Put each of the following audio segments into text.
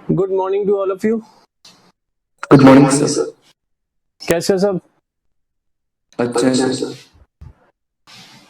Good morning to all of you. Good morning sir. कैसे हो सब? अच्छा है सर।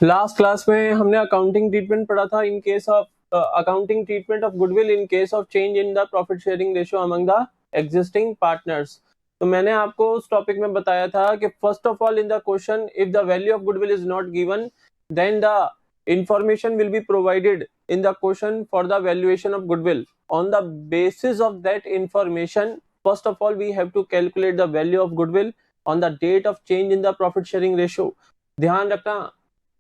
लास्ट क्लास में हमने अकाउंटिंग ट्रीटमेंट पढ़ा था in case of accounting treatment of goodwill in case of change in the profit sharing ratio among the existing partners. तो मैंने आपको उस टॉपिक में बताया था कि first of all in the question if the value of goodwill is not given then the information will be provided in the question for the valuation of goodwill. On the basis of that information, first of all we have to calculate the value of goodwill on the date of change in the profit sharing ratio. ध्यान रखना,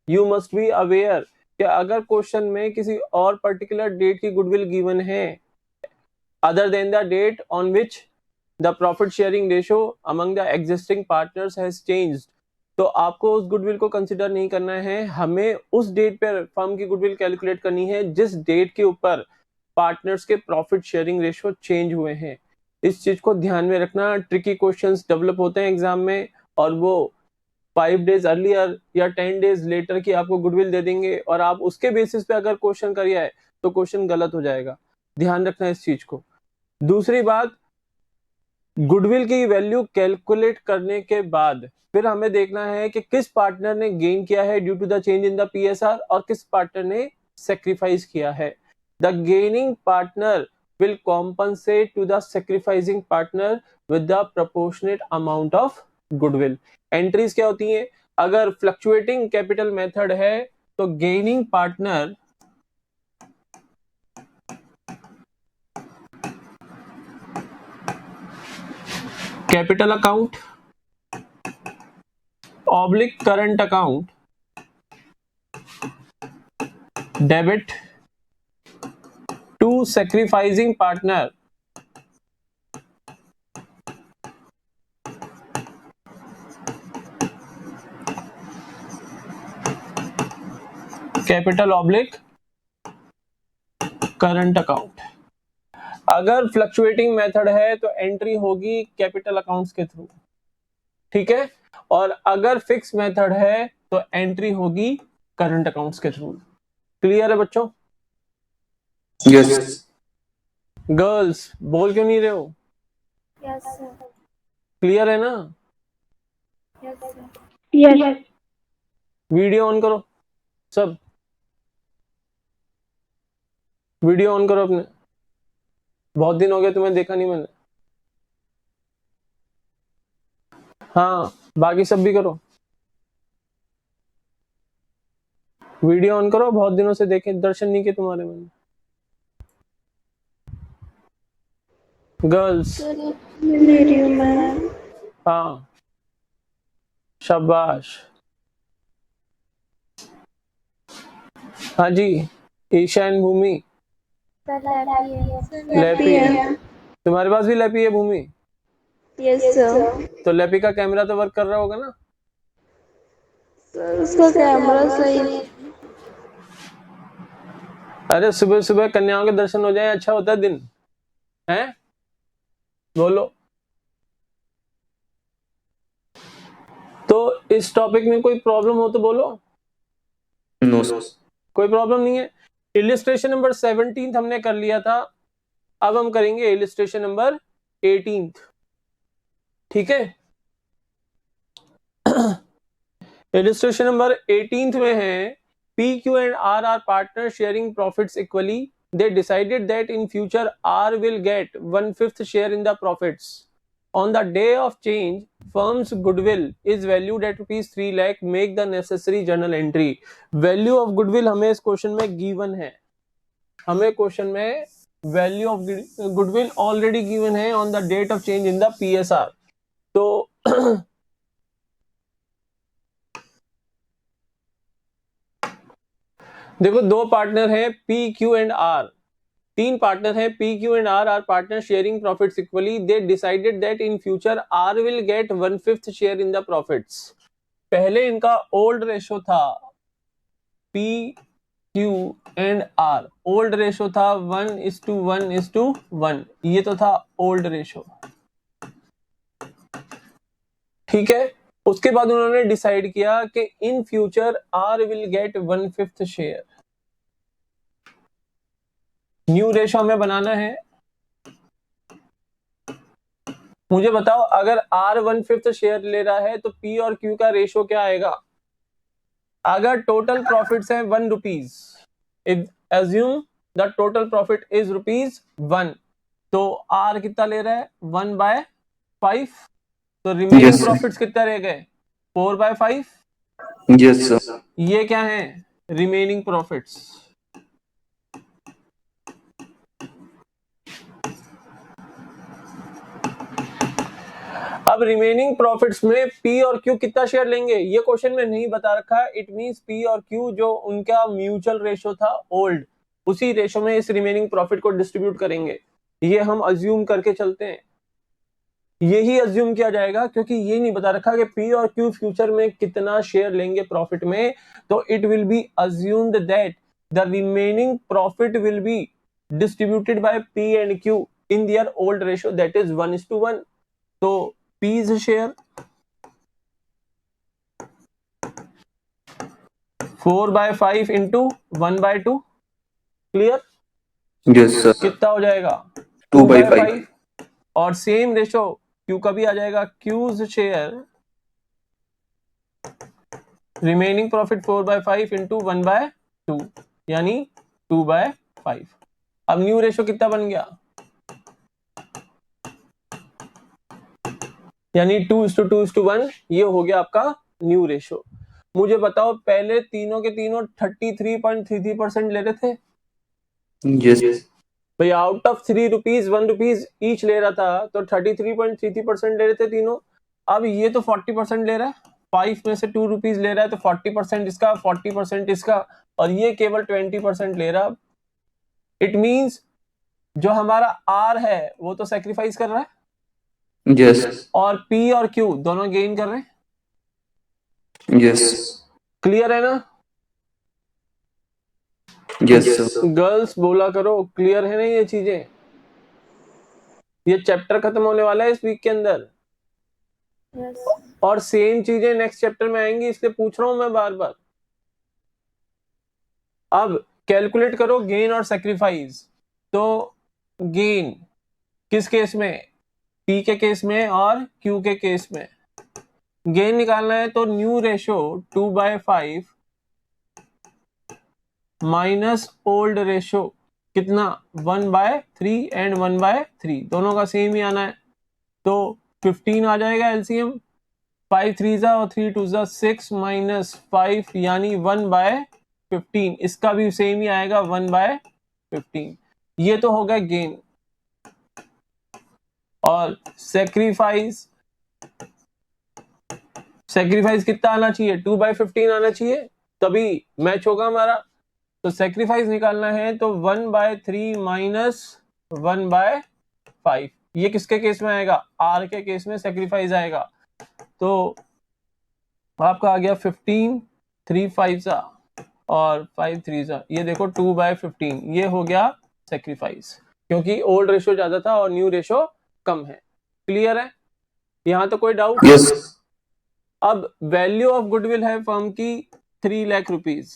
you must be aware कि अगर question में किसी और particular date की goodwill given है other than the date on which the profit sharing ratio among the existing partners has changed, तो आपको उस गुडविल को कंसिडर नहीं करना है। हमें उस डेट पर फर्म की गुडविल कैलकुलेट करनी है जिस डेट के ऊपर पार्टनर्स के प्रॉफिट शेयरिंग रेशियो चेंज हुए हैं। इस चीज को ध्यान में रखना। ट्रिकी क्वेश्चंस डेवलप होते हैं एग्जाम में और वो 5 डेज अर्लियर या 10 डेज लेटर की आपको गुडविल दे देंगे और आप उसके बेसिस पे अगर क्वेश्चन करिए है तो क्वेश्चन गलत हो जाएगा। ध्यान रखना इस चीज को। दूसरी बात, गुडविल की वैल्यू कैलकुलेट करने के बाद फिर हमें देखना है कि किस पार्टनर ने गेन किया है due to the change in the PSR और किस पार्टनर ने सेक्रीफाइस किया है। The gaining partner will compensate to the sacrificing partner with the proportionate amount of goodwill. Entries क्या होती हैं? अगर फ्लक्चुएटिंग कैपिटल मेथड है तो gaining partner capital account oblique current account debit to sacrificing partner capital oblique current account. अगर fluctuating method है तो entry होगी कैपिटल अकाउंट्स के थ्रू, ठीक है। और अगर फिक्स मेथड है तो एंट्री होगी करंट अकाउंट्स के थ्रू। क्लियर है बच्चों? यस। गर्ल्स बोल क्यों नहीं रहे हो? Yes sir. क्लियर है ना? Yes sir. Yes. Video on करो सब, वीडियो ऑन करो अपने। बहुत दिन हो गए तुम्हें देखा नहीं मैंने। हाँ बाकी सब भी करो, वीडियो ऑन करो। बहुत दिनों से देखे दर्शन नहीं किए तुम्हारे मैंने। गर्ल्स मेरी मैम। हाँ शाबाश। हाँ जी ईशा एंड भूमि। लैपी है। तुम्हारे पास भी लैपी है भूमि? Yes sir. तो लैपी का कैमरा तो वर्क कर रहा होगा ना? सर उसका कैमरा सही नहीं। अरे सुबह सुबह कन्याओं के दर्शन हो जाए अच्छा होता है दिन है। बोलो। तो इस टॉपिक में कोई प्रॉब्लम हो तो बोलो। नो कोई प्रॉब्लम नहीं है। इलिस्ट्रेशन नंबर 17 हमने कर लिया था, अब हम करेंगे इलिस्ट्रेशन नंबर 18। ठीक है। इलिस्ट्रेशन नंबर 18 में है PQ and R are partners sharing profits equally. They decided that in future R will get 1/5 share in the profits. On the day of change, firm's goodwill is valued at ₹3 lakh. Make the necessary journal entry. Value of goodwill हमें इस question में given है। हमें question में value of goodwill already given है on the date of change in the PSR। तो देखो दो पार्टनर हैं PQ एंड R। तीन पार्टनर हैं PQ and R are partner sharing profits equally. They decided that in future R will get 1/5 share in the profits. पहले इनका old ratio था PQ and R, old ratio था 1:1:1। ये तो था old ratio, ठीक है। उसके बाद उन्होंने डिसाइड किया कि इन future R will get 1/5 share. New ratio हमें बनाना है मुझे बताओ अगर R 1/5 शेयर ले रहा है तो P और Q का रेशो क्या आएगा? अगर टोटल प्रॉफिट्स है 1 rupees, assume the total profit is ₹1, तो R कितना ले रहा है? 1/5, तो रिमेनिंग Yes, sir. प्रॉफिट्स कितना रह गए? 4/5। Yes, sir. ये क्या है? Remaining profits. अब रिमेनिंग प्रॉफिट्स में P और Q कितना शेयर लेंगे ये क्वेश्चन में नहीं बता रखा है। इट मींस P और Q जो उनका म्यूचुअल रेशो था ओल्ड, उसी रेशो में इस रिमेनिंग प्रॉफिट को डिस्ट्रीब्यूट करेंगे। ये हम अज्यूम करके चलते हैं, यही अज्यूम किया जाएगा क्योंकि ये नहीं बता रखा कि P और Q फ्यूचर में कितना शेयर लेंगे प्रॉफिट में। तो it will be assumed that the remaining profit will be distributed by P and Q in their old ratio, that is 1:1। तो P's share 4/5 into 1/2, clear? Yes, sir. कितना हो जाएगा? 2/5. और सेम रेशो Q का भी आ जाएगा, Q's share remaining profit 4/5 into 1/2 यानी 2/5। अब न्यू रेशो कितना बन गया? यानी 2:2:1, ये हो गया आपका न्यू रेशो। मुझे बताओ पहले तीनों के तीनों 33.33% ले रहे थे Yes. भाई, out of 3 rupees 1 rupees each ले रहा था, तो 33.33% ले रहे थे तीनों। अब ये तो 40% ले रहा है, 5 में से 2 रुपीज ले रहा है तो 40% इसका, 40% इसका, और ये केवल 20% ले रहा। इट मींस जो हमारा आर है वो तो सेक्रीफाइस कर रहा है, Yes. और पी और क्यू दोनों गेन कर रहे हैं। Yes. क्लियर है ना? Yes, sir. गर्ल्स बोला करो, क्लियर है ना ये चीजें? ये चैप्टर खत्म होने वाला है इस वीक के अंदर, Yes. और सेम चीजें नेक्स्ट चैप्टर में आएंगी, इसलिए पूछ रहा हूं मैं बार बार। अब कैलकुलेट करो गेन और सेक्रीफाइस। तो गेन किस केस में? पी के केस में और क्यू के केस में। गेन निकालना है तो new ratio 2/5 minus old ratio कितना? 1/3 एंड 1/3, दोनों का सेम ही आना है। तो 15 आ जाएगा एलसीएम, 5 3 और 3 2 6 माइनस 5 यानी 1/15, इसका भी सेम ही आएगा 1/15। ये तो होगा गेन। और सेक्रीफाइस, सेक्रीफाइस कितना आना चाहिए? 2/15 आना चाहिए, तभी मैच होगा हमारा। तो सेक्रीफाइस निकालना है तो 1/3 माइनस 1/5, ये किसके केस में आएगा? आर के केस में सेक्रीफाइस आएगा। तो आपका आ गया 15, 3 5 और 5 3, ये देखो 2/15, ये हो गया सेक्रीफाइस, क्योंकि ओल्ड रेशो ज्यादा था और न्यू रेशो कम है। क्लियर है? यहां तो कोई डाउट? Yes. अब वैल्यू ऑफ गुडविल है फर्म की 3 लाख रुपीज,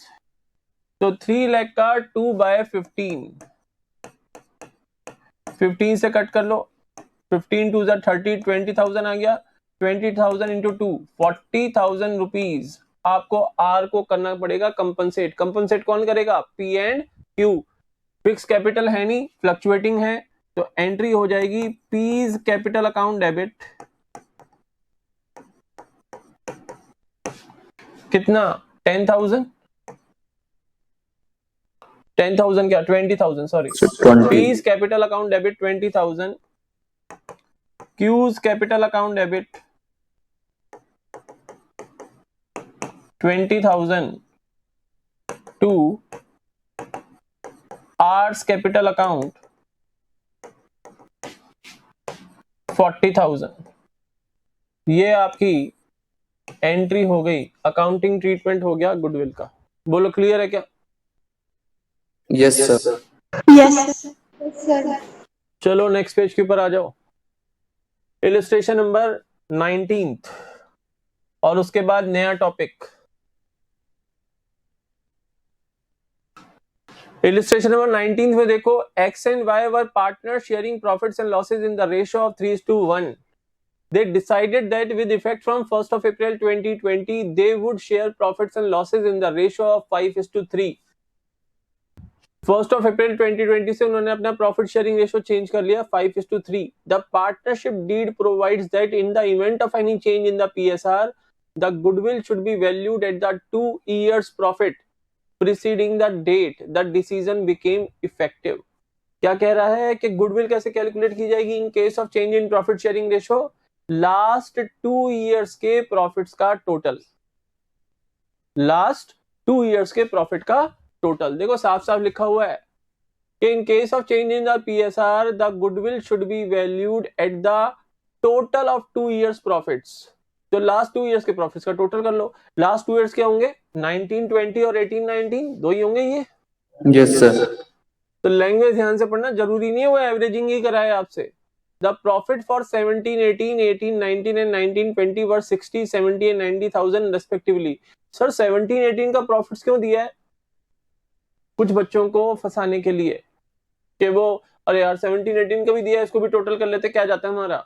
तो 3 लाख का 2/15, 15 से कट कर लो, 15 2 30, 20,000 आ गया। 20,000 इंटू 2, 40,000 रुपीज आपको आर को करना पड़ेगा कंपनसेट। कंपनसेट कौन करेगा? P and Q. Fix capital है नहीं, फ्लक्चुएटिंग है, तो एंट्री हो जाएगी पीज कैपिटल अकाउंट डेबिट, कितना? 10,000, 10,000 क्या 20,000, sorry, So 20. P's capital account debit 20,000, Q's capital account debit 20,000 to R's capital account 40,000। ये आपकी एंट्री हो गई, अकाउंटिंग ट्रीटमेंट हो गया गुडविल का। बोलो क्लियर है क्या? Yes, sir. Yes. Yes, sir. चलो नेक्स्ट पेज के ऊपर आ जाओ। इलस्ट्रेशन नंबर 19 और उसके बाद नया टॉपिक। इलस्ट्रेशन नंबर 19 में देखो, x and why were partner sharing profits and losses in the ratio of 3:1। they decided that with effect from 1st of April 2020 they would share profits and losses in the ratio of 5:3. 1st of April 2020 से उन्होंने अपना profit sharing ratio change कर लिया 5:3. The partnership deed provides that in the event of any change in the PSR the goodwill should be valued at the 2 years profit preceding the date the decision became effective. क्या कह रहा है कि goodwill कैसे calculate की जाएगी इन case of change in profit sharing ratio? Last 2 years के profits का टोटल, लास्ट 2 years के प्रॉफिट का टोटल. देखो साफ साफ लिखा हुआ है कि इन case of change in the PSR the goodwill should be valued at the total of 2 years profits. तो लास्ट 2 years के प्रॉफिट्स का टोटल कर लो. लास्ट 2 years क्या होंगे? 1920 और 1819 दो ही होंगे ये. Yes sir. तो लैंग्वेज ध्यान से पढ़ना, जरूरी नहीं है वो एवरेजिंग ही कराए आपसे. The profit for 1718, 1819 and 1920 were 60, 70 and 90,000 respectively. Sir 1718 का प्रॉफिट्स क्यों दिया है? कुछ बच्चों को फंसाने के लिए कि वो अरे यार 1718 का भी दिया है, इसको भी टोटल कर लेते, क्या जाता है हमारा.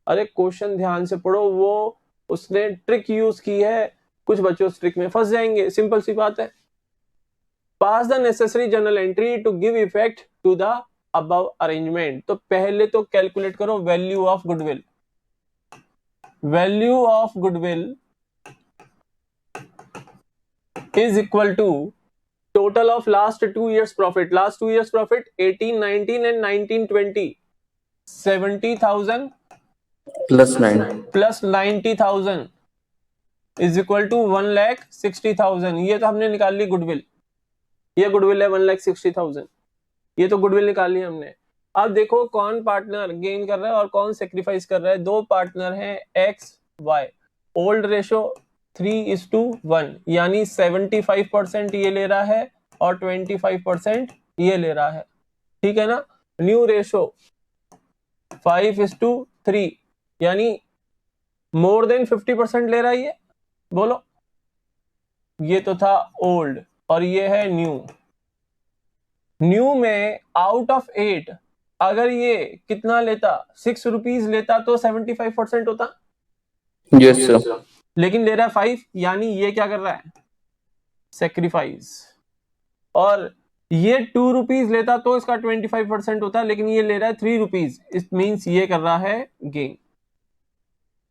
अरे क्वेश्चन ध्यान से पढ़ो, वो उसने ट्रिक यूज की है, कुछ बच्चे उस ट्रिक में फंस जाएंगे. सिंपल सी बात है. Pass the necessary journal entry to give effect to the above arrangement. तो पहले तो कैलकुलेट करो value of goodwill. Value of goodwill is equal to total of last 2 years profit. Last 2 years profit 1819 and 1920. 70,000 plus 9. plus 90,000 is equal to 1,60,000. ये तो हमने निकाल ली goodwill. ये goodwill है 1,60,000. ये तो गुडविल निकाल ली हमने. अब देखो कौन पार्टनर गेन कर रहा है और कौन सेक्रीफाइस कर रहा है. दो पार्टनर हैं एक्स वाई. ओल्ड रेशो 3:1 यानी 75% ये ले रहा है और 25% ये ले रहा है. ठीक है ना. न्यू रेशो 5:3 यानी मोर देन 50% ले रहा है ये. बोलो, ये तो था ओल्ड और ये है न्यू. न्यू में आउट ऑफ 8 अगर ये कितना लेता, 6 रुपीज लेता तो 75% होता. Yes sir. लेकिन ले रहा है 5 यानी ये क्या कर रहा है? सेक्रीफाइस. और ये 2 रुपीज लेता तो इसका 25% होता, लेकिन ये ले रहा है 3 रुपीज. इट मींस ये कर रहा है गेन.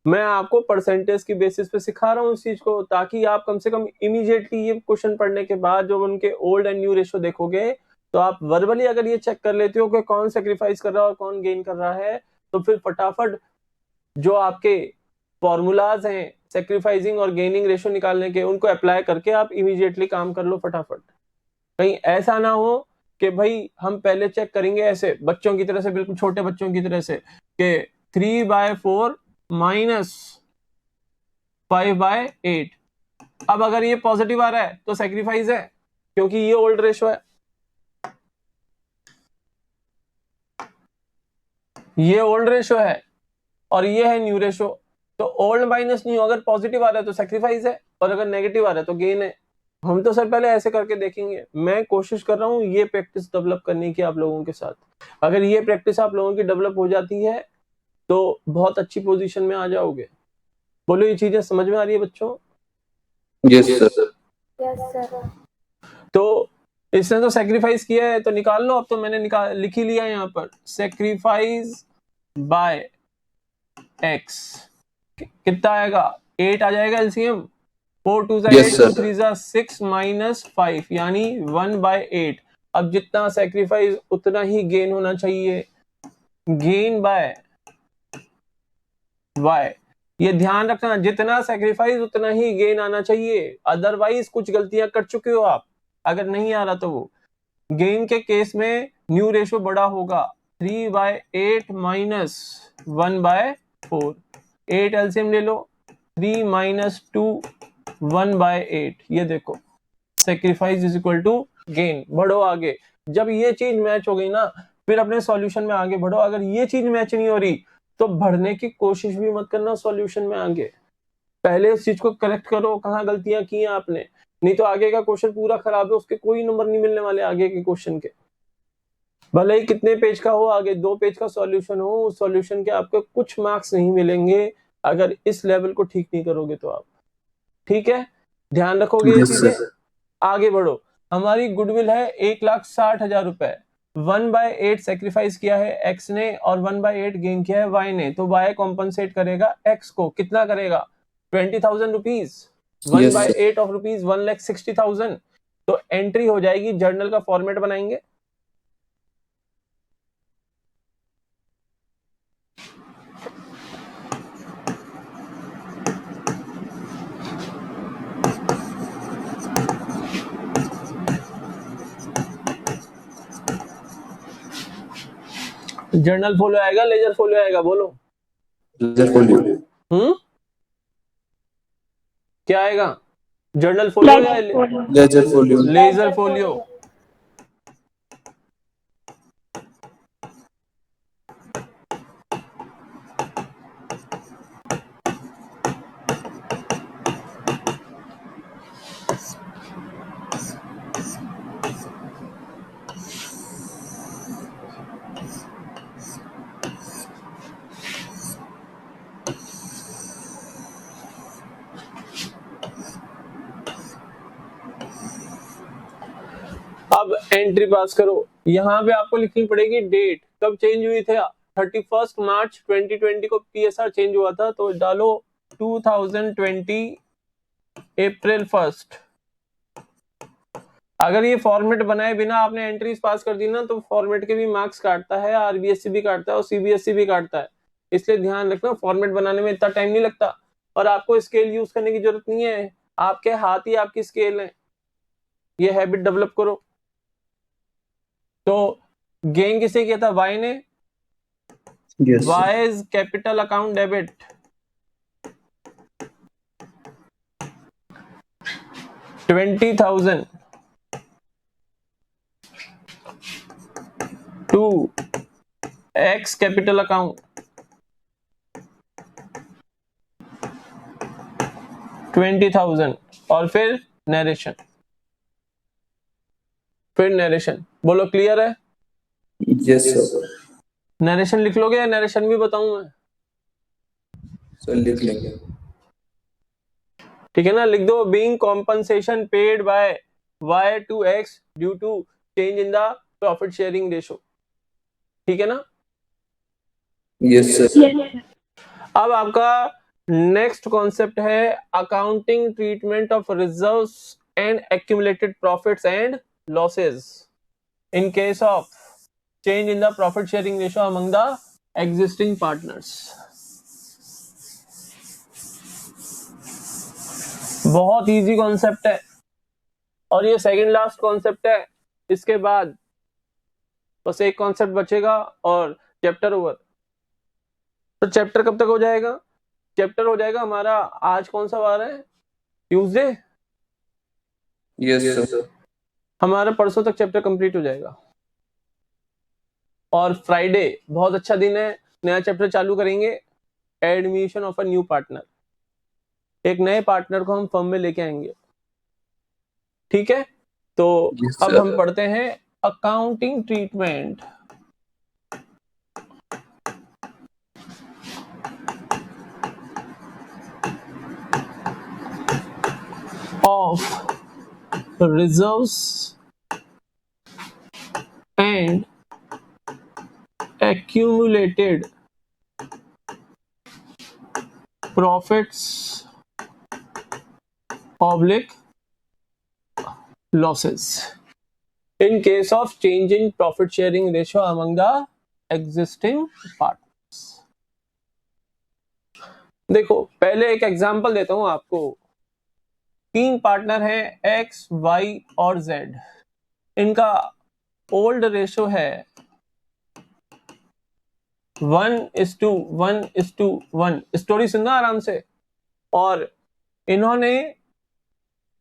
मैं आपको परसेंटेज की बेसिस पे सिखा रहा हूं इस चीज को, ताकि आप कम से कम इमीडिएटली ये क्वेश्चन पढ़ने के बाद जब उनके ओल्ड एंड न्यू रेशियो देखोगे तो आप वर्बली अगर ये चेक कर लेते हो कि कौन सेक्रीफाइस कर रहा है और कौन गेन कर रहा है, तो फिर फटाफट जो आपके फॉर्मूलाज हैं सेक्रीफाइसिंग और गेनिंग रेशियो निकालने के, उनको अप्लाई करके आप इमीडिएटली काम कर लो फटाफट. कहीं ऐसा ना हो कि भाई हम पहले चेक करेंगे ऐसे बच्चों की तरह से, बिल्कुल छोटे बच्चों की तरह से कि 3/4 माइनस 5/8. अब अगर ये पॉजिटिव आ रहा है तो सेक्रीफाइस है, क्योंकि ये ओल्ड रेशियो है, ये ओल्ड रेशियो है और ये है न्यू रेशियो. तो ओल्ड माइनस न्यू अगर पॉजिटिव आ रहा है तो सेक्रीफाइस है और अगर नेगेटिव आ रहा है तो गेन है. हम तो सर पहले ऐसे करके देखेंगे. मैं कोशिश कर रहा हूँ ये प्रैक्टिस डेवलप करने की आप लोगों के साथ. अगर ये प्रैक्टिस आप लोगों की डेवलप हो जाती है तो बहुत अच्छी पोजीशन में आ जाओगे. बोलो, ये चीजें समझ में आ रही है बच्चों? Yes sir. Yes sir. तो इसने तो सेक्रीफाइस किया है तो निकाल लो. अब तो मैंने लिख ही लिया यहाँ पर सेक्रीफाइस बाय एक्स. कितना आएगा? 8 आ जाएगा एलसीएम. 4 2 8 2 3 6 माइनस 5 यानी 1/8. अब जितना सेक्रीफाइस उतना ही गेन होना चाहिए. Gain by Y. ये ध्यान रखना, जितना सेक्रीफाइस उतना ही गेन आना चाहिए. अदरवाइज कुछ गलतियां कर चुके हो आप. अगर नहीं आ रहा तो वो गेन के केस में न्यू रेशियो बड़ा होगा. 3/8 माइनस 1/4. 8 एलसीएम ले लो. 3 माइनस 2 1/8. ये देखो sacrifice is equal to gain. बढ़ो आगे. जब ये चीज मैच हो गई ना, फिर अपने सॉल्यूशन में आगे बढ़ो. अगर ये चीज मैच नहीं हो रही तो बढ़ने की कोशिश भी मत करना सॉल्यूशन में आगे. पहले इस चीज को करेक्ट करो, कहाँ गलतियां की हैं आपने. नहीं तो आगे का क्वेश्चन पूरा खराब है, उसके कोई नंबर नहीं मिलने वाले आगे के क्वेश्चन के. भले ही कितने पेज का हो, आगे 2 पेज का सॉल्यूशन हो, उस सॉल्यूशन के आपको कुछ मार्क्स नहीं मिलेंगे अगर इस लेवल को ठीक नहीं करोगे तो आप। ठीक है, ध्यान रखोगे ये Yes, चीजें। sir. आगे बढ़ो। हमारी गुडविल है 1,60,000 रुपए। 1/8 सेक्रीफाइस किया है एक्स ने और 1/8 गेन किया है वाई ने, तो वाई कॉम्पनसेट करेगा एक्स को। कितना करेगा? 20,000 रुपीज। Yes, 1/8 of rupees 1,60,000। तो एंट्री हो जाएगी, जर्नल का फॉर्मेट बनाएंगे। जर्नल फॉलो आएगा, लेजर फॉलो आएगा? बोलो। Ledger folio. क्या आएगा? जर्नल फोलियो या Ledger folio. Ledger folio? अब एंट्री पास करो। यहाँ पे आपको लिखनी पड़ेगी डेट, कब चेंज हुई थे। 31 मार्च 2020 को पीएसआर चेंज हुआ था, तो डालो 2020 अप्रैल 1। अगर ये फॉर्मेट बनाए बिना आपने एंट्रीज पास कर दी ना, तो फॉर्मेट के भी मार्क्स काटता है, आरबीएससी भी काटता है और सीबीएसई भी काटता है। इसलिए ध्यान रखना, फॉर्मेट बनाने में इतना टाइम नहीं लगता और आपको स्केल यूज करने की जरूरत नहीं है। आपके हाथ ही आपकी स्केल है, ये हैबिट डेवलप करो। तो गेन किसे किया था? वाई ने। Yes, sir. Y is capital account debit. $20,000 to X capital account, 20,000 और फिर नरेशन। बोलो क्लियर है? Yes, sir. नरेशन लिख लोगे या नरेशन भी बताऊं मैं? So लिख लेंगे. ठीक है ना, लिख दो। Being compensation paid by Y to X due to change in the profit sharing ratio. ठीक है ना? Yes, sir. अब आपका नेक्स्ट कॉन्सेप्ट है accounting treatment of reserves and accumulated profits and losses in case of change in the profit sharing ratio among the existing partners. बहुत easy concept है और ये सेकंड लास्ट कॉन्सेप्ट है। इसके बाद बस एक कॉन्सेप्ट बचेगा और चैप्टर ओवर। तो चैप्टर कब तक हो जाएगा? चैप्टर हो जाएगा हमारा, आज कौन सा वार है? ट्यूसडे। Yes, sir. हमारा परसों तक चैप्टर कंप्लीट हो जाएगा और फ्राइडे बहुत अच्छा दिन है, नया चैप्टर चालू करेंगे, admission of a new partner. एक नए पार्टनर को हम फर्म में लेके आएंगे। ठीक है, तो Yes, अब sir. हम पढ़ते हैं accounting treatment of reserves and accumulated profits oblique losses in case of change in profit sharing ratio among the existing partners। देखो, पहले एक एग्जांपल देता हूं आपको। 3 पार्टनर हैं एक्स, वाई और जेड। इनका ओल्ड रेशो है 1:1:1। स्टोरी सुनना आराम से। और इन्होंने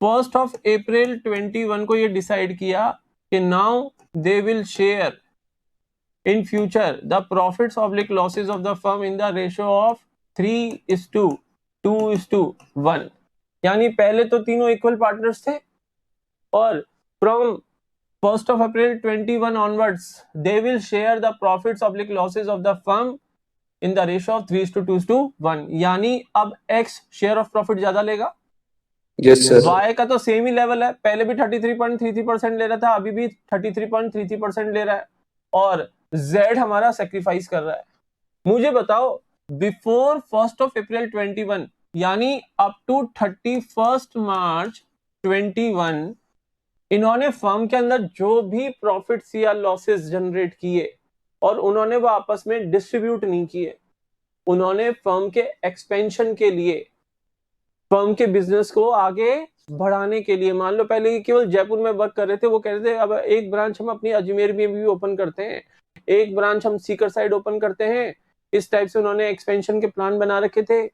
1 अप्रैल 21 को ये डिसाइड किया कि now they will share in future the profits oblique losses of the firm in the ratio of 3:2:1। यानी पहले तो तीनों इक्वल पार्टनर्स थे और from 1st of April 21 onwards they will share the profits oblique losses of the firm in the ratio of 3:2:1, यानी अब X share of profit ज्यादा लेगा, Yes, sir. Y का तो सेम ही लेवल है, पहले भी 33.33% ले रहा था, अभी भी 33.33% ले रहा है, और Z हमारा सेक्रीफाइस कर रहा है। मुझे बताओ बिफोर 1st of April 21 यानी अप टू 31st March 21 इन्होंने फर्म के अंदर जो भी प्रॉफिट्स या लॉसेस जनरेट किए और उन्होंने वो आपस में डिस्ट्रीब्यूट नहीं किए, उन्होंने फर्म के एक्सपेंशन के लिए, फर्म के बिजनेस को आगे बढ़ाने के लिए, मान लो पहले केवल जयपुर में वर्क कर रहे थे, वो कह रहे थे अब एक ब्रांच हम अपनी अजमेर में भी ओपन करते हैं, एक ब्रांच हम सीकर साइड ओपन करते हैं, इस टाइप से उन्होंने एक्सपेंशन के प्लान बना रखे थे,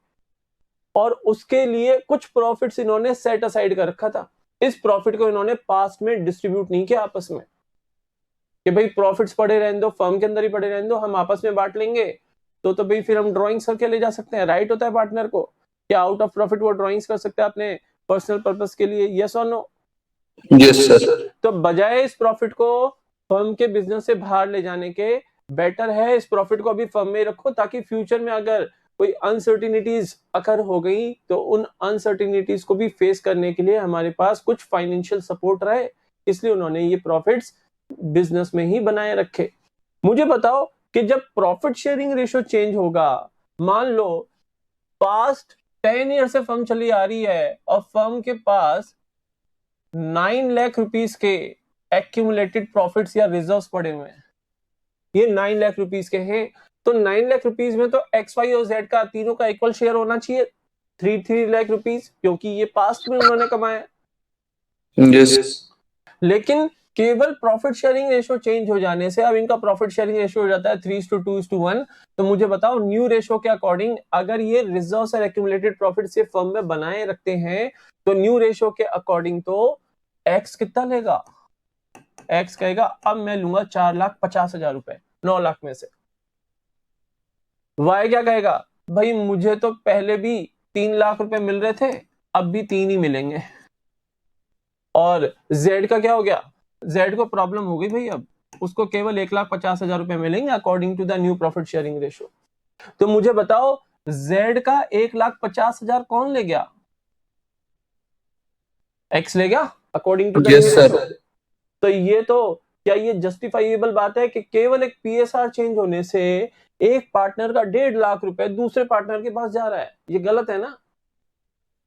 और उसके लिए कुछ प्रॉफिट्स इन्होंने सेट असाइड कर रखा था। इस प्रॉफिट को इन्होंने पास्ट में डिस्ट्रीब्यूट नहीं किया आपस में कि भाई प्रॉफिट्स पड़े रहने दो, फर्म के अंदर ही पड़े रहने दो, हम आपस में बांट लेंगे, तो भाई फिर हम ड्रॉइंग्स करके ले जा सकते हैं। राइट होता है पार्टनर को क्या आउट ऑफ प्रॉफिट वो ड्रॉइंग्स कर सकते हैं अपने पर्सनल पर्पस के लिए, यस और नो? Yes, sir. तो बजाय इस प्रॉफिट को फर्म के बिजनेस से बाहर ले जाने के, बेटर है इस प्रॉफिट को अभी फर्म में रखो, ताकि फ्यूचर में अगर कोई अनसर्टिनिटीज अकर हो गई तो उन अनसर्टिनिटीज को भी फेस करने के लिए हमारे पास कुछ फाइनेंशियल सपोर्ट रहे, इसलिए उन्होंने ये प्रॉफिट्स बिजनेस में ही बनाए रखे। मुझे बताओ कि जब प्रॉफिट शेयरिंग रेशियो चेंज होगा, मान लो पास्ट 10 ईयर से फर्म चली आ रही है और फर्म के पास 9 लाख रुपीस के एक्यूमुलेटेड प्रॉफिट्स या रिजर्व्स पड़े हुए हैं, ये 9 लाख रुपीस के हैं, तो 9 लाख रुपीस में तो एक्स वाई और जेड का तीनों का इक्वल शेयर होना चाहिए, 3 लाख रुपीस, क्योंकि ये पास्ट में उन्होंने कमाया। Yes. लेकिन केवल प्रॉफिट शेयरिंग रेशियो चेंज हो जाने से अब इनका प्रॉफिट शेयरिंग रेशियो हो जाता है 3:2:1। तो मुझे बताओ न्यू रेशियो के अकॉर्डिंग अगर ये रिजर्व्स और एक्यूमुलेटेड प्रॉफिट से फर्म में बनाए रखते हैं तो न्यू रेशियो के अकॉर्डिंग तो एक्स कितना लेगा? एक्स कहेगा अब मैं लूंगा 4,50,000 रुपए 9 लाख में से। वाई क्या कहेगा? भाई मुझे तो पहले भी 3 लाख रुपए मिल रहे थे, अब भी 3 ही मिलेंगे। और जेड का क्या हो गया? जेड को प्रॉब्लम हो गई भाई, अब उसको केवल 1,50,000 रुपए मिलेंगे according to the new profit sharing ratio. तो मुझे बताओ जेड का 1,50,000 कौन ले गया? एक्स ले गया according to the Yes, sir. तो ये तो क्या ये जस्टिफाइबल बात है कि केवल एक पीएसआर चेंज होने से एक पार्टनर का 1.5 लाख रुपए दूसरे पार्टनर के पास जा रहा है? ये गलत है ना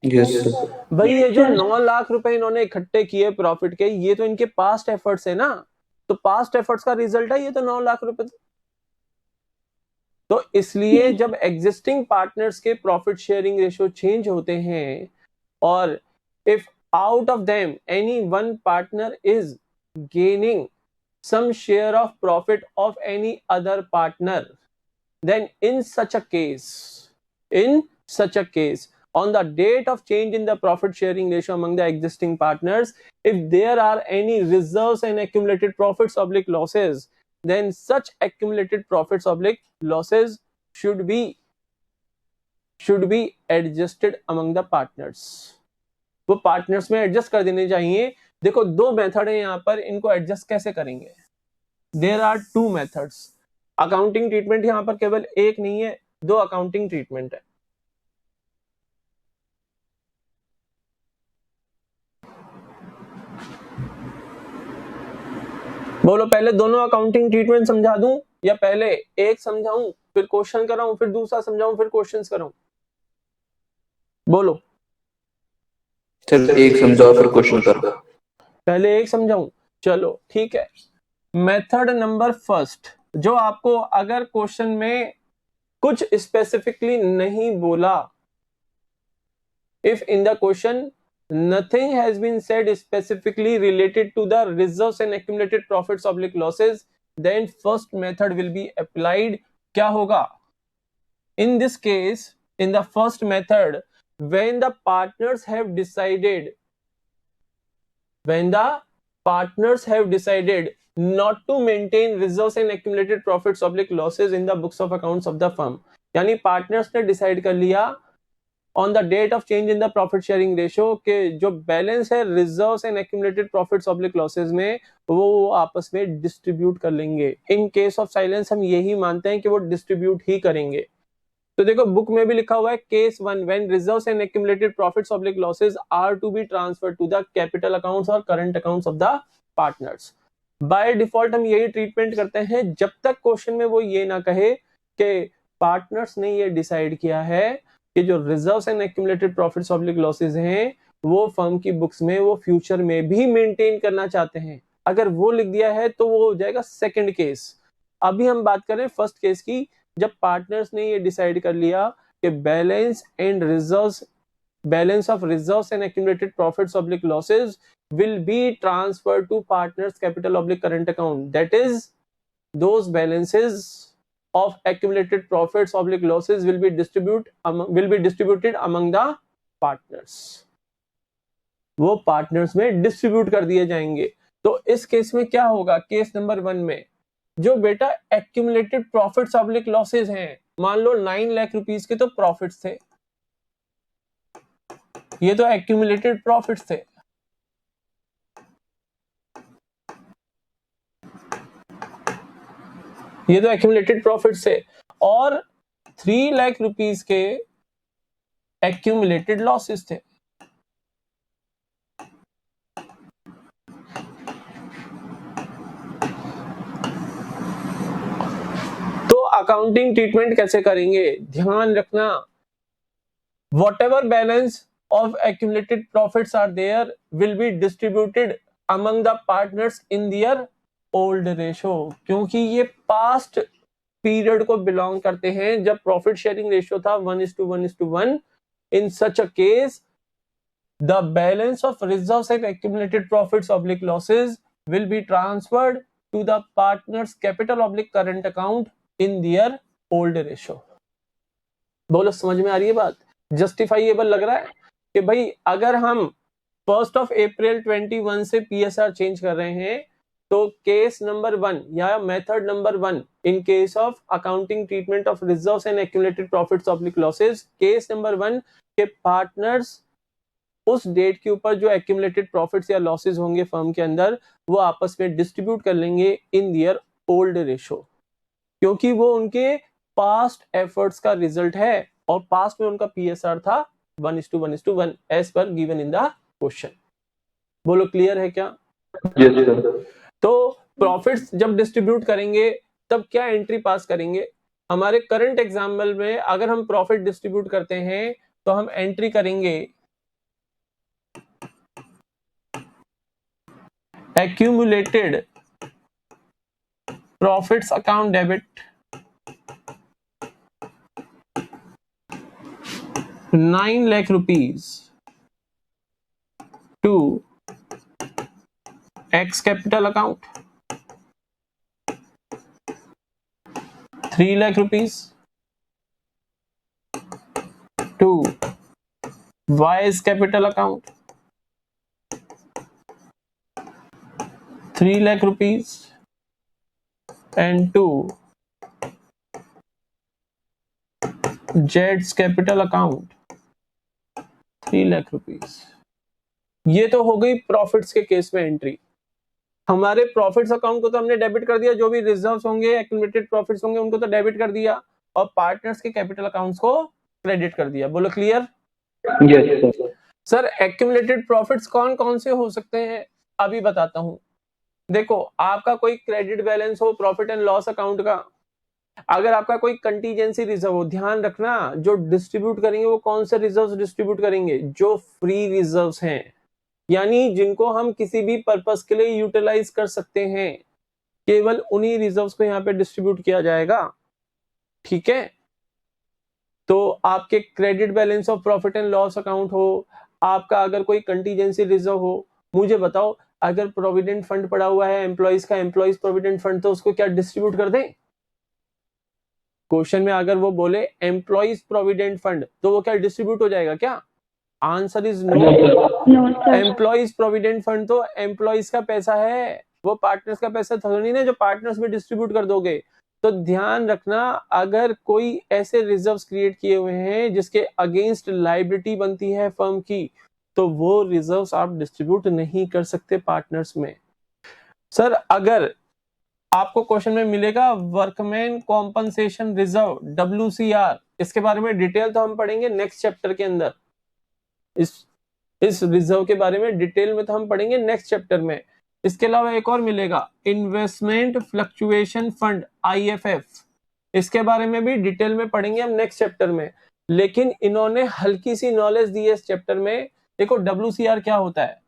Yes, sir. भाई? ये जो 9 लाख रुपए इन्होंने इकट्ठे किए प्रॉफिट के, ये तो इनके पास्ट एफर्ट्स है ना, तो पास्ट एफर्ट्स का रिजल्ट है ये तो 9 लाख रुपए। तो इसलिए जब एग्जिस्टिंग पार्टनर्स के प्रॉफिट शेयरिंग रेशियो चेंज होते हैं और if out of them any one partner is gaining some share of profit of any other partner, then in such a case on the date of change in the profit sharing ratio among the existing partners, if there are any reserves and accumulated profits oblique losses, then such accumulated profits oblique losses should be adjusted among the partners। वो partners में adjust कर देने चाहिए। देखो दो method है यहाँ पर, इनको एडजस्ट कैसे करेंगे? There are 2 methods. Accounting treatment यहाँ पर केवल एक नहीं है, 2 अकाउंटिंग ट्रीटमेंट है। बोलो पहले दोनों अकाउंटिंग ट्रीटमेंट समझा दूं या पहले एक समझाऊं फिर क्वेश्चन कराऊं, फिर दूसरा समझाऊं फिर क्वेश्चंस कराऊं? बोलो। सर एक समझाओ फिर क्वेश्चन करो। पहले एक समझाऊं, चलो ठीक है। मेथड नंबर फर्स्ट, जो आपको अगर क्वेश्चन में कुछ स्पेसिफिकली नहीं बोला, if in the question nothing has been said specifically related to the reserves and accumulated profits oblique losses, then first method will be applied। क्या होगा in this case? In the first method, when the partners have decided not to maintain reserves and accumulated profits oblique losses in the books of accounts of the firm, यानी partners ने decide कर लिया on the date of change in the profit sharing ratio के जो balance है reserves and accumulated profits oblique losses में वो आपस में डिस्ट्रीब्यूट कर लेंगे। इन केस ऑफ साइलेंस हम यही मानते हैं कि वो डिस्ट्रीब्यूट ही करेंगे। तो देखो बुक में भी लिखा हुआ है case 1 when reserves and accumulated profits oblique losses are to be transferred to the capital accounts और current accounts of the partners. By default हम यही ट्रीटमेंट करते हैं जब तक क्वेश्चन में वो ये ना कहे कि पार्टनर्स ने ये डिसाइड किया है कि जो reserves and accumulated profits oblique losses हैं वो फर्म की बुक्स में वो फ्यूचर में भी मेंटेन करना चाहते हैं। अगर वो लिख दिया है तो वो हो जाएगा सेकंड केस। अभी हम बात करें फर्स्ट केस की, जब पार्टनर्स ने ये डिसाइड कर लिया कि balance of reserves and accumulated profits oblique losses will be transferred to partners capital oblique current account, that is those balances of accumulated profits oblique losses will be distributed among the partners, वो partners में distribute कर दिए जाएंगे। तो इस case में क्या होगा, केस नंबर 1 में जो बेटा एक्यूमुलेटेड प्रॉफिट्स ऑब्लिक लॉसेस हैं, मान लो 9 लाख रुपीस के तो प्रॉफिट्स थे, ये तो एक्यूमुलेटेड प्रॉफिट्स थे, ये तो एक्यूमुलेटेड प्रॉफिट से, और 3 लाख रुपीस के एक्यूमुलेटेड लॉसेस थे। तो अकाउंटिंग ट्रीटमेंट कैसे करेंगे, ध्यान रखना, whatever balance of accumulated profits are there will be distributed among the partners in their old ratio, क्योंकि ये पास्ट पीरियड को बिलोंग करते हैं जब प्रॉफिट शेयरिंग रेशियो था 1:1:1। In such a case the balance of reserves and accumulated profits oblique losses will be transferred to the partners capital oblique current account in their old ratio. बोलो समझ में आ रही है बात, जस्टिफाइएबल लग रहा है कि भाई अगर हम 1 अप्रैल 2021 से पीएसआर चेंज कर रहे हैं तो केस नंबर 1 या method number 1 in case of accounting treatment of reserves and accumulated profits oblique losses, case number 1 के पार्टनर्स उस डेट के ऊपर जो एक्यूमुलेटेड प्रॉफिट्स या लॉसेस होंगे फर्म के अंदर वो आपस में डिस्ट्रीब्यूट कर लेंगे इन देयर ओल्ड रेशो, क्योंकि वो उनके पास्ट एफर्ट्स का रिजल्ट है और पास्ट में उनका पीएसआर था 1:1:1 as per given in the question. बोलो क्लियर है क्या? Yes sir. तो प्रॉफिट्स जब डिस्ट्रीब्यूट करेंगे तब क्या एंट्री पास करेंगे, हमारे करंट एग्जाम्पल में अगर हम प्रॉफिट डिस्ट्रीब्यूट करते हैं तो हम एंट्री करेंगे accumulated profits account debit 9 lakh rupees to X capital account 3 lakh rupees to Y's capital account 3 lakh rupees and to Z's capital account 3 lakh rupees। ये तो हो गई प्रॉफिट्स के केस में एंट्री। हमारे प्रॉफिट्स अकाउंट को तो हमने डेबिट कर दिया, जो भी रिजर्व्स होंगे एक्यूमुलेटेड प्रॉफिट्स होंगे उनको तो डेबिट कर दिया और पार्टनर्स के कैपिटल अकाउंट्स को क्रेडिट कर दिया। बोलो clear? Yes sir accumulated profits कौन कौन से हो सकते हैं अभी बताता हूं। देखो आपका कोई क्रेडिट बैलेंस हो प्रॉफिट एंड लॉस अकाउंट का, अगर आपका कोई कंटीजेंसी रिजर्व हो, ध्यान रखना जो डिस्ट्रीब्यूट करेंगे वो कौन से रिजर्व्स डिस्ट्रीब्यूट करेंगे, जो फ्री रिजर्व्स हैं, यानी जिनको हम किसी भी पर्पस के लिए यूटिलाइज कर सकते हैं, केवल उन्हीं रिजर्व्स को यहाँ पे डिस्ट्रीब्यूट किया जाएगा। ठीक है, तो आपके credit balance of profit and loss account हो, आपका अगर कोई कंटीजेंसी रिजर्व हो, मुझे बताओ अगर प्रोविडेंट फंड पड़ा हुआ है एम्प्लॉइज का, एम्प्लॉइज प्रोविडेंट फंड, तो उसको क्या डिस्ट्रीब्यूट कर दें? क्वेश्चन में अगर वो बोले एम्प्लॉइज प्रोविडेंट फंड तो वो क्या डिस्ट्रीब्यूट हो जाएगा क्या? Answer is no. Employees provident fund तो एम्प्लॉइज का पैसा है, वो पार्टनर्स का पैसा थोड़ी ना जो पार्टनर्स में डिस्ट्रीब्यूट कर दोगे। तो ध्यान रखना, अगर कोई ऐसे रिजर्व्स क्रिएट किए हुए हैं जिसके अगेंस्ट लायबिलिटी बनती है फर्म की, तो वो रिजर्व्स आप डिस्ट्रीब्यूट नहीं कर सकते पार्टनर्स में। सर अगर आपको क्वेश्चन में मिलेगा वर्कमैन कॉम्पनसेशन रिजर्व WCR, इसके बारे में डिटेल तो हम पढ़ेंगे नेक्स्ट चैप्टर के अंदर। इस रिजर्व के बारे में डिटेल में तो हम पढ़ेंगे नेक्स्ट चैप्टर में। इसके अलावा एक और मिलेगा इन्वेस्टमेंट फ्लक्चुएशन फंड IFF, इसके बारे में भी डिटेल में पढ़ेंगे हम नेक्स्ट चैप्टर में। लेकिन इन्होंने हल्की सी नॉलेज दी है इस चैप्टर में। देखो WCR क्या होता है।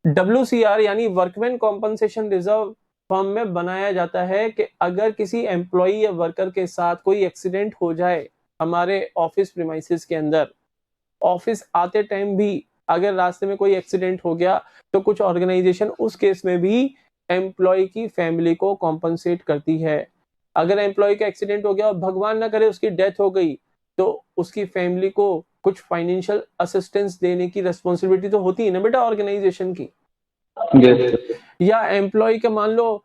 WCR यानी वर्कमैन कॉम्पनसेशन रिजर्व फर्म में बनाया जाता है कि अगर किसी एम्प्लॉय या वर्कर के साथ कोई एक्सीडेंट हो जाए हमारे ऑफिस प्रीमाइसेस के अंदर, ऑफिस आते टाइम भी अगर रास्ते में कोई एक्सीडेंट हो गया, तो कुछ ऑर्गेनाइजेशन उस केस में भी एम्प्लॉय की फैमिली को कॉम्पनसेट करती है। अगर एम्प्लॉय का एक्सीडेंट हो गया और भगवान ना करे उसकी डेथ हो गई, तो उसकी फैमिली को कुछ फाइनेंशियल असिस्टेंस देने की रिस्पॉन्सिबिलिटी तो होती है ना बेटा ऑर्गेनाइजेशन की। या एम्प्लॉय का मान लो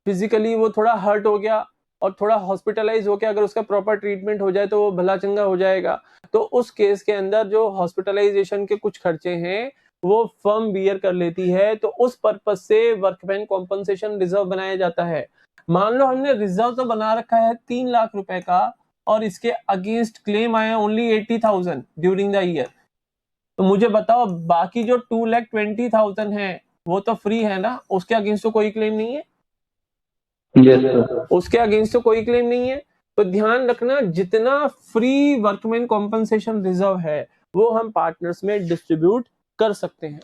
फिजिकली वो थोड़ा हर्ट हो गया और थोड़ा हॉस्पिटलाइज हो गया, अगर उसका प्रॉपर ट्रीटमेंट हो जाए तो वो भला चंगा हो जाएगा, तो उस केस के अंदर जो हॉस्पिटलाइजेशन के कुछ खर्चे हैं वो फर्म बियर कर लेती है। तो उस पर्पस से वर्कमैन कॉम्पनसेशन रिजर्व बनाया जाता है। मान लो हमने रिजर्व तो बना रखा है 3 लाख रुपए का और इसके अगेंस्ट क्लेम आया ओनली 80,000 ड्यूरिंग द ईयर, तो मुझे बताओ बाकी जो 2,20,000 है वो तो फ्री है ना, उसके अगेंस्ट तो कोई क्लेम नहीं है। उसके अगेंस्ट तो कोई क्लेम नहीं है। तो ध्यान रखना, जितना फ्री वर्कमैन कॉम्पनसेशन रिजर्व है वो हम पार्टनर्स में डिस्ट्रीब्यूट कर सकते हैं।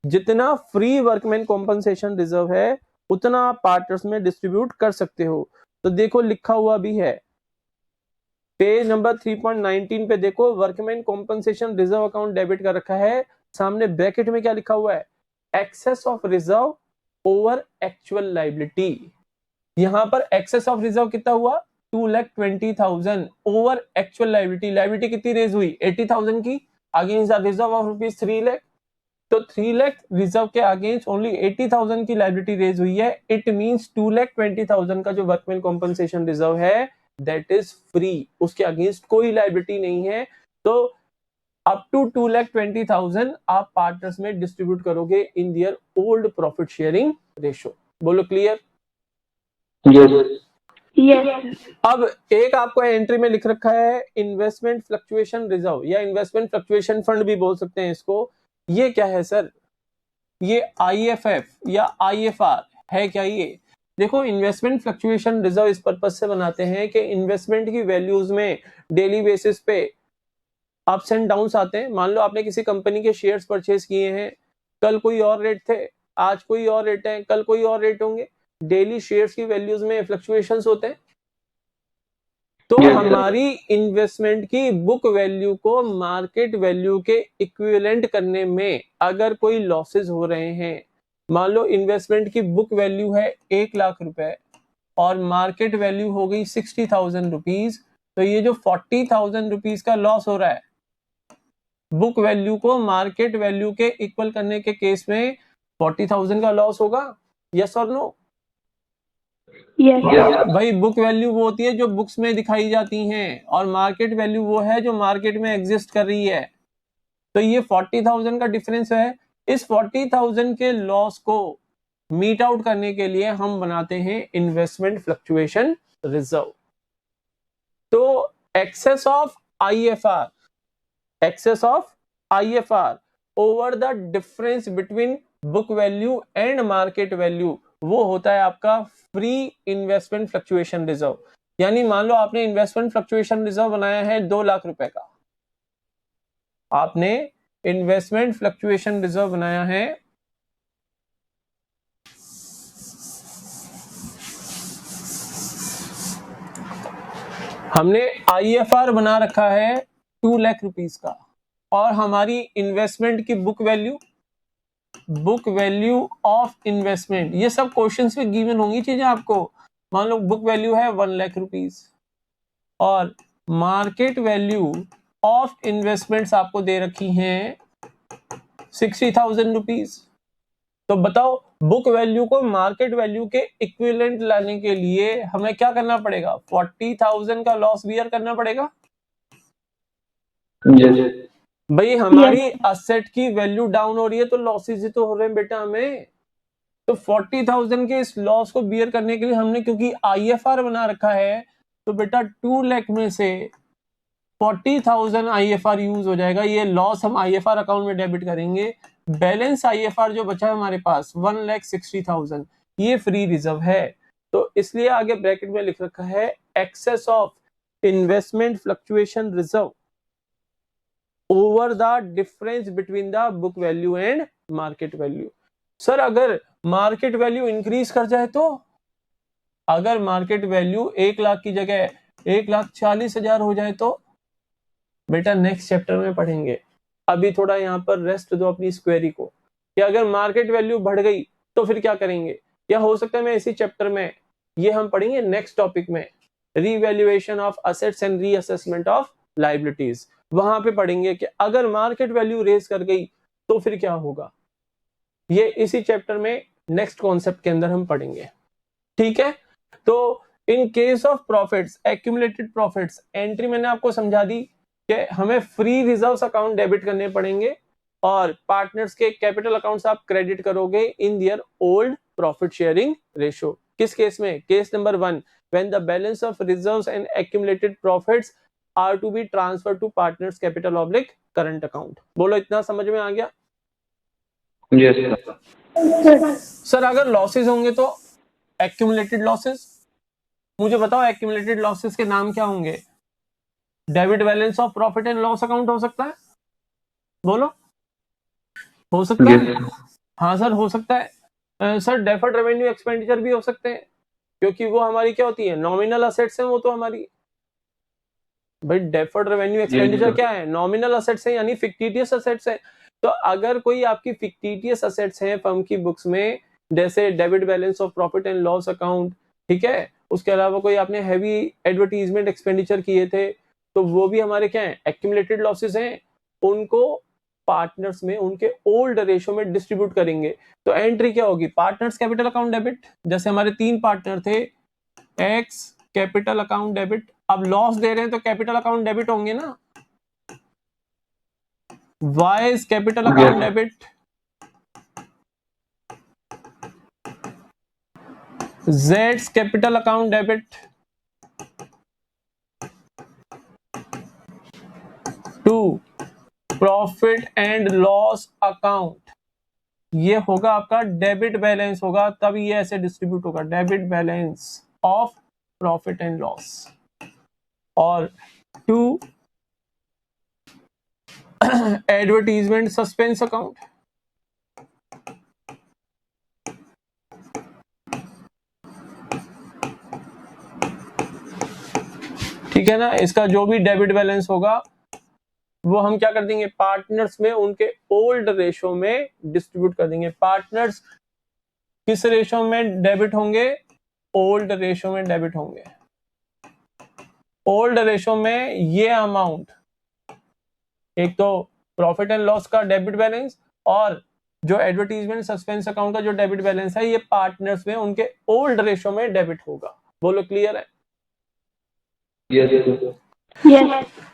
जितना फ्री वर्कमैन कॉम्पनसेशन रिजर्व है उतना आप पार्टनर्स में डिस्ट्रीब्यूट कर सकते हो। तो देखो लिखा हुआ भी है पेज नंबर 3.19 पे, देखो workman compensation reserve account debit कर रखा है, सामने ब्रैकेट में क्या लिखा हुआ है, excess of reserve over actual liability. यहां पर एक्सेस ऑफ रिजर्व कितना हुआ 2,20,000 ओवर एक्चुअल लायबिलिटी। लायबिलिटी कितनी रेज हुई 80,000 की against the reserve of rupees 3 lakh. तो 3 लाख रिजर्व के अगेंस्ट ओनली 80,000 की लायबिलिटी रेज हुई है। इट मींस 2,20,000 का जो वर्कमैन कॉम्पनसेशन रिजर्व है दैट इज फ्री, उसके अगेंस्ट कोई लायबिलिटी नहीं है। तो अप टू 2,20,000 आप पार्टनर्स में डिस्ट्रीब्यूट करोगे इन दियर ओल्ड प्रॉफिट शेयरिंग रेशो। बोलो क्लियर? यस। अब एक आपको एंट्री में लिख रखा है इन्वेस्टमेंट फ्लक्चुएशन रिजर्व या इन्वेस्टमेंट फ्लक्चुएशन फंड भी बोल सकते हैं इसको। ये क्या है सर? ये IFF या IFR है क्या? ये देखो इन्वेस्टमेंट फ्लक्चुएशन रिजर्व इस पर्पज से बनाते हैं कि इन्वेस्टमेंट की वैल्यूज में डेली बेसिस पे अप्स एंड डाउन्स आते हैं। मान लो आपने किसी कंपनी के शेयर्स परचेज किए हैं, कल कोई और रेट थे, आज कोई और रेट है, कल कोई और रेट होंगे। डेली शेयर्स की वैल्यूज में फ्लक्चुएशंस होते हैं। तो हमारी इन्वेस्टमेंट की बुक वैल्यू को मार्केट वैल्यू के इक्विवेलेंट करने में अगर कोई लॉसेस हो रहे हैं, मान लो इन्वेस्टमेंट की बुक वैल्यू है 1 लाख रुपए और मार्केट वैल्यू हो गई 60,000 रुपीज, तो ये जो 40,000 रुपीज का लॉस हो रहा है बुक वैल्यू को मार्केट वैल्यू के इक्वल करने के केस में 40,000 का लॉस होगा। यस और नो? भाई बुक वैल्यू वो होती है जो बुक्स में दिखाई जाती हैं और मार्केट वैल्यू वो है जो मार्केट में एग्जिस्ट कर रही है। तो ये 40,000 का डिफरेंस है। इस 40,000 के लॉस को मीट आउट करने के लिए हम बनाते हैं इन्वेस्टमेंट फ्लक्चुएशन रिजर्व। तो excess of IFR over the difference between book value and market value, वो होता है आपका फ्री इन्वेस्टमेंट फ्लक्चुएशन रिजर्व। यानी मान लो आपने इन्वेस्टमेंट फ्लक्चुएशन रिजर्व बनाया है 2 लाख रुपए का, आपने इन्वेस्टमेंट फ्लक्चुएशन रिजर्व बनाया है हमने IFR बना रखा है 2 लाख रुपीस का और हमारी इन्वेस्टमेंट की बुक वैल्यू ऑफ इन्वेस्टमेंट, ये सब क्वेश्चंस में गिवन होंगी चीजें आपको। मान लो बुक वैल्यू है 1 लाख रुपीस और मार्केट वैल्यू ऑफ इन्वेस्टमेंट्स आपको दे रखी हैं 60,000 रुपीज। तो बताओ बुक वैल्यू को मार्केट वैल्यू के इक्विवेलेंट लाने के लिए हमें क्या करना पड़ेगा? 40,000 का लॉस बियर करना पड़ेगा। भाई हमारी असेट की वैल्यू डाउन हो रही है तो लॉसेज ही तो हो रहे हैं बेटा हमें। तो 40,000 के इस लॉस को बियर करने के लिए हमने क्योंकि आईएफआर बना रखा है तो बेटा 2 लाख में से 40,000 आईएफआर यूज हो जाएगा। ये लॉस हम आईएफआर अकाउंट में डेबिट करेंगे। बैलेंस आईएफआर जो बचा है हमारे पास 1,60,000 ये फ्री रिजर्व है। तो इसलिए आगे ब्रैकेट में लिख रखा है excess of investment fluctuation reserve over the difference between the book value and market value. Sir अगर मार्केट वैल्यू इंक्रीज कर जाए तो, अगर मार्केट वैल्यू 1 लाख की जगह 1,40,000 हो जाए तो बेटा नेक्स्ट चैप्टर में पढ़ेंगे। अभी थोड़ा यहाँ पर रेस्ट दो अपनी स्क्वेरी को कि अगर मार्केट वैल्यू बढ़ गई तो फिर क्या करेंगे, या हो सकता है मैं इसी चैप्टर में ये हम पढ़ेंगे नेक्स्ट टॉपिक में revaluation of assets and reassessment of liabilities. वहां पे पढ़ेंगे कि अगर मार्केट वैल्यू रेज कर गई तो फिर क्या होगा। ये इसी चैप्टर में नेक्स्ट कॉन्सेप्ट के अंदर हम पढ़ेंगे। ठीक है, तो इन case of profits accumulated profits entry मैंने आपको समझा दी कि हमें फ्री रिजर्व्स अकाउंट डेबिट करने पड़ेंगे और पार्टनर्स के कैपिटल अकाउंट्स आप क्रेडिट करोगे in their old profit sharing ratio. किस केस में? Case number 1 when the balance of reserves and accumulated profits are to be transfer to partners capital oblique current account. बोलो इतना समझ में आ गया? सर अगर लॉसेस होंगे तो एक्यूमुलेटेड लॉसेस, मुझे बताओ एक्यूमुलेटेड लॉसेस के नाम क्या होंगे? Debit balance of profit and loss account हो सकता है, बोलो हो सकता है? हाँ सर हो सकता है। सर डेफर्ड रेवेन्यू एक्सपेंडिचर भी हो सकते हैं क्योंकि वो हमारी क्या होती है, नॉमिनल असेट्स हैं वो तो हमारी। भाई डेफर्ड रेवेन्यू एक्सपेंडिचर क्या है? नॉमिनल असेट्स है यानी फिक्टिटियस असेट्स है। तो अगर कोई आपकी फिक्टिटियस असेट्स हैं फर्म की बुक्स में जैसे debit balance of profit and loss account, ठीक है, उसके अलावा कोई आपने हैवी एडवर्टीजमेंट एक्सपेंडिचर किए थे तो वो भी हमारे क्या है, एक्यूमुलेटेड लॉसेस हैं। उनको पार्टनर्स में उनके ओल्ड रेशो में डिस्ट्रीब्यूट करेंगे। तो एंट्री क्या होगी? Partners capital account debit. जैसे हमारे 3 पार्टनर थे, एक्स कैपिटल अकाउंट डेबिट, अब लॉस दे रहे हैं तो कैपिटल अकाउंट डेबिट होंगे ना। वाई कैपिटल अकाउंट डेबिट, जेड्स capital account debit, to profit and loss account ये होगा आपका डेबिट बैलेंस होगा, तब ये ऐसे डिस्ट्रीब्यूट होगा, debit balance of profit and loss. और 2 एडवर्टीजमेंट सस्पेंस अकाउंट, ठीक है ना। इसका जो भी डेबिट बैलेंस होगा वो हम क्या कर देंगे, पार्टनर्स में उनके ओल्ड रेशो में डिस्ट्रीब्यूट कर देंगे। पार्टनर्स किस रेशो में डेबिट होंगे? ओल्ड रेशो में डेबिट होंगे। ओल्ड रेशो में ये अमाउंट, एक तो प्रॉफिट एंड लॉस का डेबिट बैलेंस और जो एडवर्टीजमेंट सस्पेंस अकाउंट का जो डेबिट बैलेंस है ये पार्टनर्स में उनके ओल्ड रेशो में डेबिट होगा। बोलो क्लियर है? yes,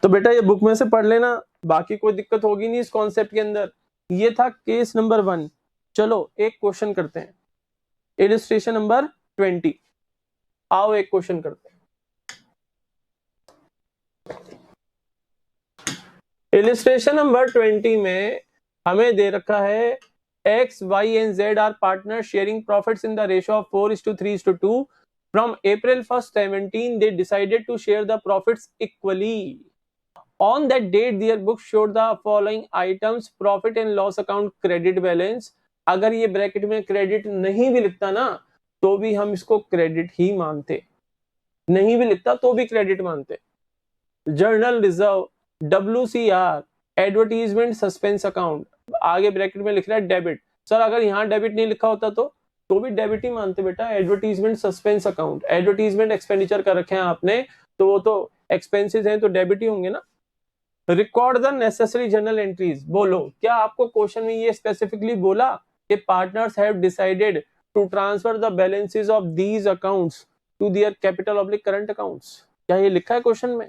तो बेटा ये बुक में से पढ़ लेना, बाकी कोई दिक्कत होगी नहीं इस कॉन्सेप्ट के अंदर। ये था केस नंबर 1। चलो एक क्वेश्चन करते हैं, इलिस्ट्रेशन नंबर 20। आओ एक क्वेश्चन करते हैं। इलिस्ट्रेशन नंबर 20 में हमें दे रखा है X, Y and Z are partners sharing profits in the ratio of 4:3:2. From April 1st, 2017, they decided to share the profits equally. On that date, their books showed the following items: profit and loss account, credit balance. अगर ये bracket में credit नहीं भी लिखता ना तो भी हम इसको क्रेडिट ही मानते, नहीं भी लिखता तो भी क्रेडिट मानते। Journal reserve, WCR, advertisement suspense account, आगे ब्रैकेट में लिख रहा है डेबिट। सर अगर यहाँ डेबिट नहीं लिखा होता तो भी डेबिट ही मानते बेटा। Advertisement suspense account, advertisement expenditure कर रखे हैं आपने तो वो तो एक्सपेंसेस हैं तो डेबिट ही होंगे ना। Record the necessary journal entries, बोलो क्या आपको क्वेश्चन में ये स्पेसिफिकली बोला कि partners have decided to transfer the balances of these accounts to their capital oblique current accounts? क्या ये लिखा है क्वेश्चन में?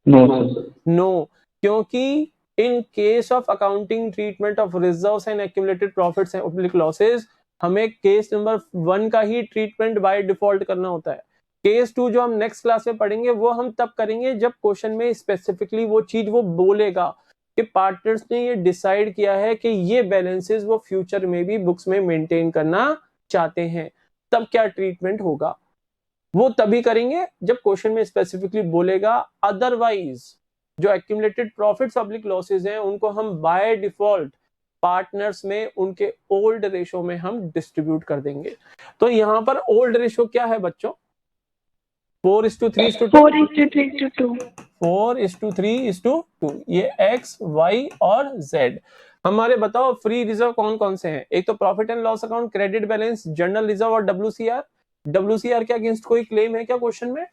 नो, क्योंकि in case of accounting treatment of reserves and accumulated profits and oblique losses हमें case number 1 का ही treatment by default करना होता है। केस 2 जो हम नेक्स्ट क्लास में पढ़ेंगे वो हम तब करेंगे जब क्वेश्चन में स्पेसिफिकली वो चीज वो बोलेगा कि पार्टनर्स ने ये डिसाइड किया है कि ये बैलेंसेस वो फ्यूचर में भी बुक्स में मेंटेन करना चाहते हैं, तब क्या ट्रीटमेंट होगा वो तभी करेंगे जब क्वेश्चन में स्पेसिफिकली बोलेगा। अदरवाइज जो एक्यूमुलेटेड प्रॉफिट्स ऑब्लिक लॉसेस हैं उनको हम बाय डिफॉल्ट पार्टनर्स में उनके ओल्ड रेशो में हम डिस्ट्रीब्यूट कर देंगे। तो यहां पर ओल्ड रेशो क्या है बच्चों? 4:3:2 4:3:2 4:3:2। ये एक्स, वाई और जेड। हमारे बताओ फ्री रिजर्व कौन कौन से हैं? एक तो profit and loss account, credit balance, general reserve और WCR। WCR के अगेंस्ट कोई क्लेम है क्या क्वेश्चन में?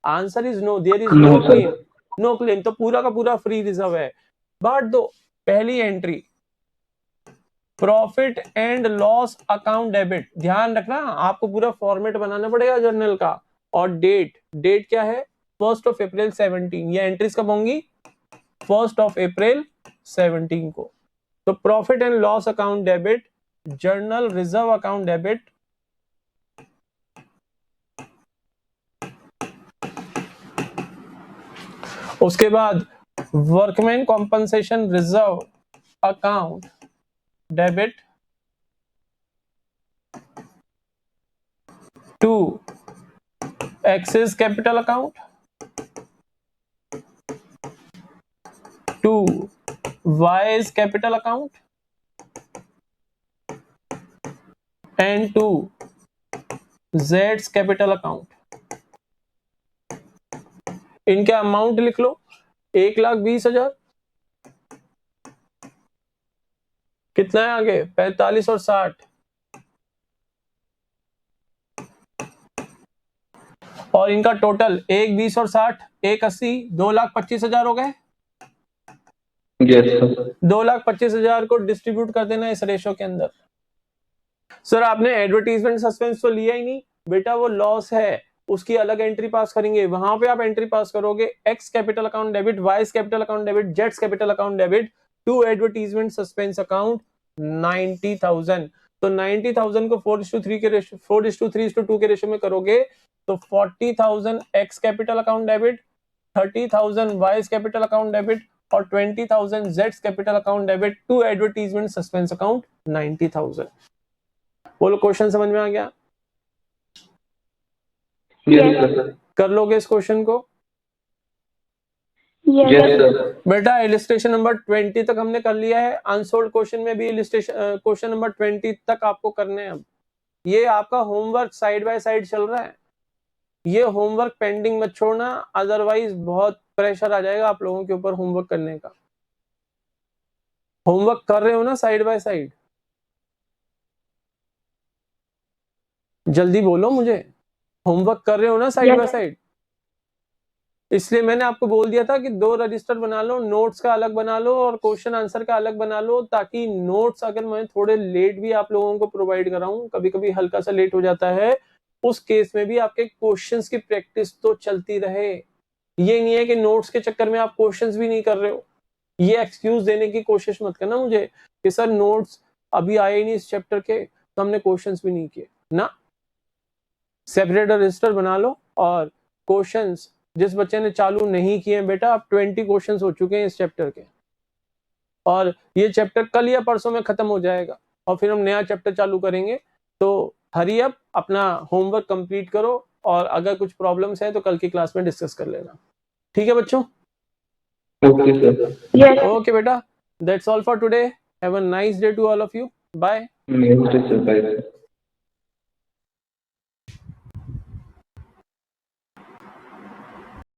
Answer is no, there is no claim, no claim. तो पूरा का पूरा फ्री रिजर्व है। बात दो, पहली entry profit and loss account debit, ध्यान रखना आपको पूरा फॉर्मेट बनाना पड़ेगा जर्नल का। और डेट क्या है? 1 अप्रैल 17। ये एंट्रीज कब होंगी? 1 अप्रैल 17 को। तो profit and loss account debit, journal reserve account debit, उसके बाद workman compensation reserve account debit to X's capital account, to Y's capital account and to जेड्स कैपिटल अकाउंट। इनके अमाउंट लिख लो, 1,20,000। कितना है आगे? 45 और 60। और इनका टोटल 1,20 और 60, 1,80, 2,25,000 हो गए। 2,25,000 को डिस्ट्रीब्यूट कर देना इस रेशो के अंदर। सर आपने एडवर्टीजमेंट सस्पेंस तो लिया ही नहीं बेटा, वो लॉस है, उसकी अलग एंट्री पास करेंगे। वहां पे आप एंट्री पास करोगे X capital account debit, Y capital account debit, जेड्स capital account debit to advertisement suspense account 90,000। तो 90,000 को 4:3 के रेशो, 4:3:2 के रेशो में करोगे तो 40,000 X capital account debit, 30,000 Y's capital account debit और 20,000 जेड्स capital account debit to advertisement suspense account 90,000। बोलो क्वेश्चन समझ में आ गया? कर लोगे इस क्वेश्चन को? बेटा इलिस्ट्रेशन नंबर 20 तक हमने कर लिया है। अनसोल्ड क्वेश्चन में भी इलिस्ट्रेशन क्वेश्चन नंबर 20 तक आपको करने हैं। अब ये आपका होमवर्क साइड बाय साइड चल रहा है, ये होमवर्क पेंडिंग मत छोड़ना, अदरवाइज बहुत प्रेशर आ जाएगा आप लोगों के ऊपर होमवर्क करने का। होमवर्क कर रहे हो ना साइड बाय साइड? जल्दी बोलो मुझे, होमवर्क कर रहे हो ना साइड बाय साइड? इसलिए मैंने आपको बोल दिया था कि 2 रजिस्टर बना लो, नोट्स का अलग बना लो और क्वेश्चन आंसर का अलग बना लो, ताकि नोट्स अगर मैं थोड़े लेट भी आप लोगों को प्रोवाइड कराऊं, कभी कभी हल्का सा लेट हो जाता है, उस केस में भी आपके क्वेश्चंस की प्रैक्टिस तो चलती रहे। ये नहीं है कि नोट्स के चक्कर में आप क्वेश्चंस भी नहीं कर रहे हो। ये एक्सक्यूज देने की कोशिश मत करना मुझे कि सर नोट्स अभी आए ही नहीं इस चैप्टर के तो हमने क्वेश्चंस भी नहीं किए ना। सेपरेट रजिस्टर बना लो और क्वेश्चंस जिस बच्चे ने चालू नहीं किए बेटा, अब 20 क्वेश्चंस हो चुके हैं इस चैप्टर के और ये चैप्टर कल या परसों में खत्म हो जाएगा और फिर हम नया चैप्टर चालू करेंगे। तो हरी अप, अपना होमवर्क कंप्लीट करो और अगर कुछ प्रॉब्लम्स है तो कल की क्लास में डिस्कस कर लेना। ठीक है बच्चों? ओके बेटा, that's all for today. Have a nice day to all of you. Bye.